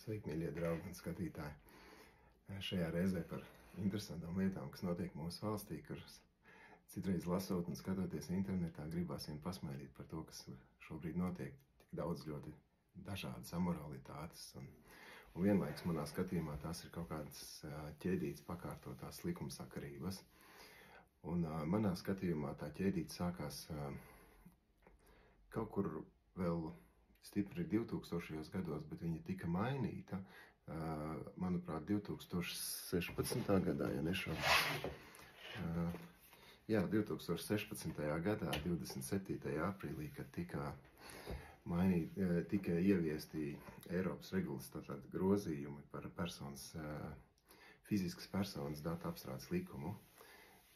Sveiki, mīļie draugi un skatītāji! Šajā reizē par interesantām lietām, kas notiek mūsu valstī, kuras citreiz lasot un skatoties internetā, gribās vien pasmaidīt par to, kas šobrīd notiek. Tik daudz ļoti dažādas amoralitātes, un vienlaikus manā skatījumā tās ir kaut kādas ķēdītas pakārtotās likumsakarības. Un manā skatījumā tā ķēdīte sākās kaut kur vēl stipri 2000. gados, bet viņa tika mainīta, manuprāt, 2016. gadā, ja nešaubu. Jā, 2016. gadā, 27. aprīlī, kad tika ieviesti Eiropas regulas grozījumi par fiziskas personas datu apstrādes likumu,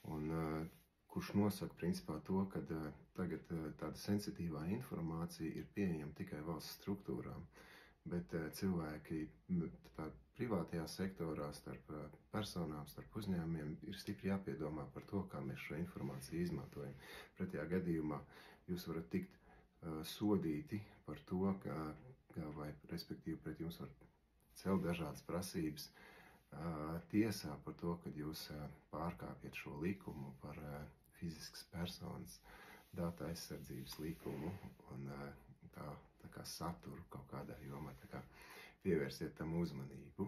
un kurš nosaka principā to, ka tagad tāda sensitīvā informācija ir pieejama tikai valsts struktūrām, bet cilvēki privātajā sektorā starp personām, starp uzņēmumiem ir stipri jāpiedomā par to, kā mēs šo informāciju izmantojam. Pretējā gadījumā jūs varat tikt sodīti par to, vai respektīvi pret jums var celt dažādas prasības tiesā par to, ka jūs pārkāpjat šo likumu par fiziskas personas datu aizsardzības likumu un tā kā saturu kaut kādā jomā, tā kā pievērsiet tam uzmanību.